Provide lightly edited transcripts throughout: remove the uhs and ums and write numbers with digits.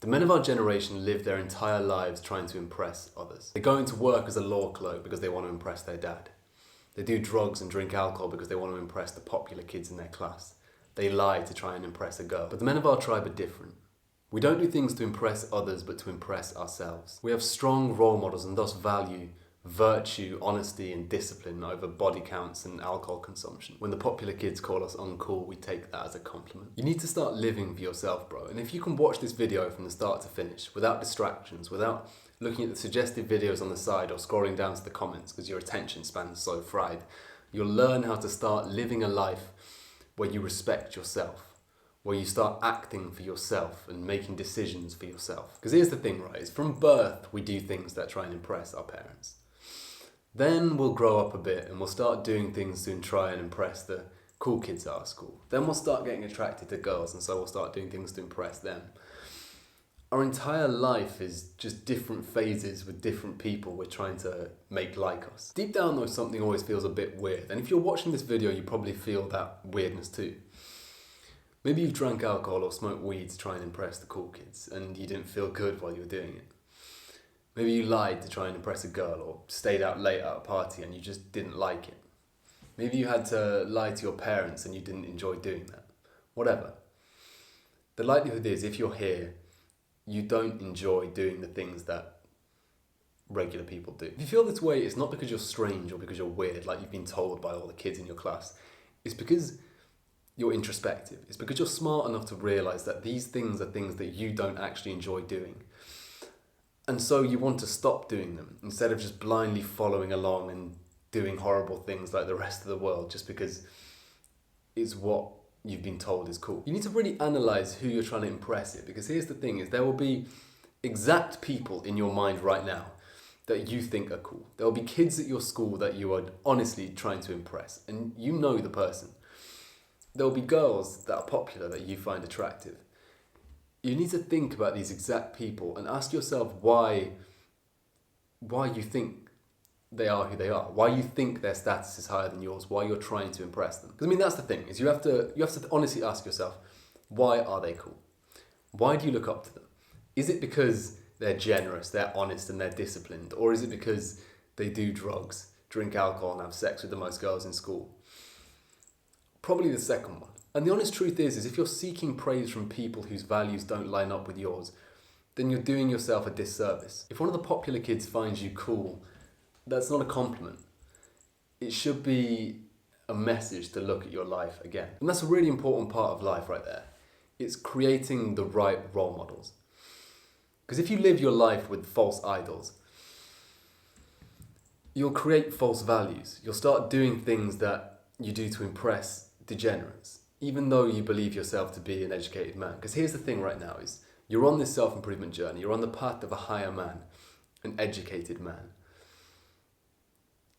The men of our generation live their entire lives trying to impress others. They go into work as a law clerk because they want to impress their dad. They do drugs and drink alcohol because they want to impress the popular kids in their class. They lie to try and impress a girl. But the men of our tribe are different. We don't do things to impress others, but to impress ourselves. We have strong role models and thus value virtue, honesty and discipline over body counts and alcohol consumption. When the popular kids call us uncool, we take that as a compliment. You need to start living for yourself, bro. And if you can watch this video from the start to finish, without distractions, without looking at the suggestive videos on the side or scrolling down to the comments because your attention span's so fried, you'll learn how to start living a life where you respect yourself, where you start acting for yourself and making decisions for yourself. Because here's the thing, right? Is from birth, we do things that try and impress our parents. Then we'll grow up a bit and we'll start doing things to try and impress the cool kids at our school. Then we'll start getting attracted to girls and so we'll start doing things to impress them. Our entire life is just different phases with different people we're trying to make like us. Deep down though, something always feels a bit weird. And if you're watching this video, you probably feel that weirdness too. Maybe you've drank alcohol or smoked weed to try and impress the cool kids and you didn't feel good while you were doing it. Maybe you lied to try and impress a girl or stayed out late at a party and you just didn't like it. Maybe you had to lie to your parents and you didn't enjoy doing that. Whatever. The likelihood is if you're here, you don't enjoy doing the things that regular people do. If you feel this way, it's not because you're strange or because you're weird like you've been told by all the kids in your class. It's because you're introspective. It's because you're smart enough to realise that these things are things that you don't actually enjoy doing. And so you want to stop doing them instead of just blindly following along and doing horrible things like the rest of the world just because it's what you've been told is cool. You need to really analyse who you're trying to impress here, because here's the thing is there will be exact people in your mind right now that you think are cool. There will be kids at your school that you are honestly trying to impress and you know the person. There will be girls that are popular that you find attractive. You need to think about these exact people and ask yourself why you think they are who they are, why you think their status is higher than yours, why you're trying to impress them. Because I mean, that's the thing, is you have to honestly ask yourself, why are they cool? Why do you look up to them? Is it because they're generous, they're honest and they're disciplined? Or is it because they do drugs, drink alcohol and have sex with the most girls in school? Probably the second one. And the honest truth is if you're seeking praise from people whose values don't line up with yours, then you're doing yourself a disservice. If one of the popular kids finds you cool, that's not a compliment. It should be a message to look at your life again. And that's a really important part of life right there. It's creating the right role models. Because if you live your life with false idols, you'll create false values. You'll start doing things that you do to impress degenerates, even though you believe yourself to be an educated man. Because here's the thing right now is you're on this self-improvement journey. You're on the path of a higher man, an educated man.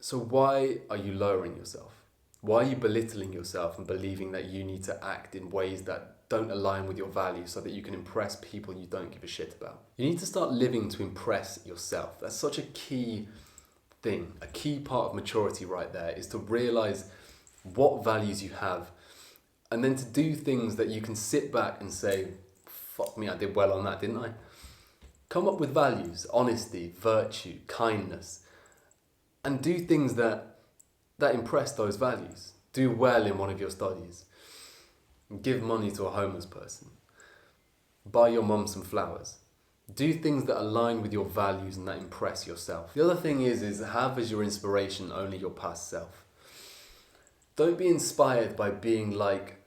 So why are you lowering yourself? Why are you belittling yourself and believing that you need to act in ways that don't align with your values so that you can impress people you don't give a shit about? You need to start living to impress yourself. That's such a key thing. A key part of maturity right there is to realize what values you have and then to do things that you can sit back and say, fuck me, I did well on that, didn't I? Come up with values, honesty, virtue, kindness, and do things that impress those values. Do well in one of your studies. Give money to a homeless person. Buy your mum some flowers. Do things that align with your values and that impress yourself. The other thing is have as your inspiration only your past self. Don't be inspired by being like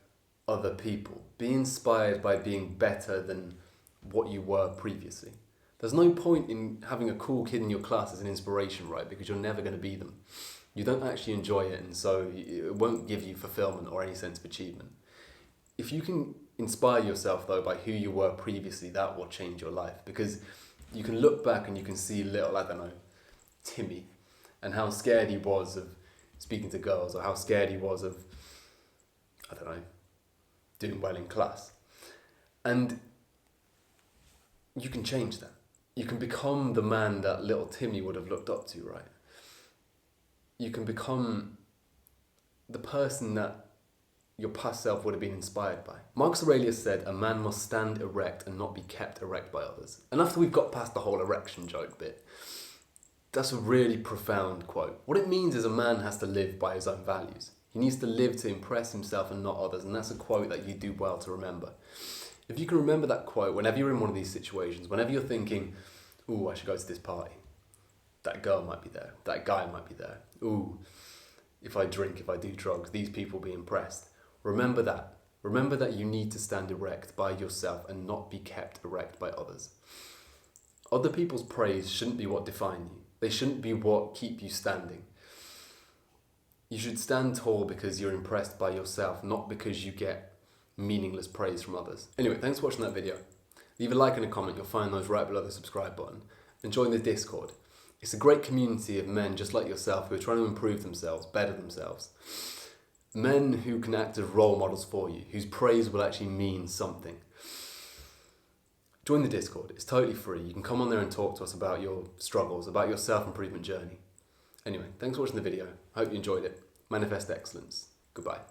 other people. Be inspired by being better than what you were previously. There's no point in having a cool kid in your class as an inspiration, right? Because you're never going to be them. You don't actually enjoy it, and so it won't give you fulfillment or any sense of achievement. If you can inspire yourself, though, by who you were previously, that will change your life. Because you can look back and you can see little, Timmy, and how scared he was of speaking to girls, or how scared he was of, doing well in class. And you can change that. You can become the man that little Timmy would have looked up to, right? You can become the person that your past self would have been inspired by. Marcus Aurelius said, "A man must stand erect and not be kept erect by others." And after we've got past the whole erection joke bit, that's a really profound quote. What it means is a man has to live by his own values. He needs to live to impress himself and not others, and that's a quote that you do well to remember. If you can remember that quote whenever you're in one of these situations, whenever you're thinking, "Ooh, I should go to this party. That girl might be there. That guy might be there. Ooh, if I drink, if I do drugs, these people will be impressed." Remember that. Remember that you need to stand erect by yourself and not be kept erect by others. Other people's praise shouldn't be what define you. They shouldn't be what keep you standing. You should stand tall because you're impressed by yourself, not because you get meaningless praise from others. Anyway, thanks for watching that video. Leave a like and a comment, you'll find those right below the subscribe button. And join the Discord. It's a great community of men just like yourself who are trying to improve themselves, better themselves. Men who can act as role models for you, whose praise will actually mean something. Join the Discord, it's totally free. You can come on there and talk to us about your struggles, about your self-improvement journey. Anyway, thanks for watching the video. I hope you enjoyed it. Manifest excellence. Goodbye.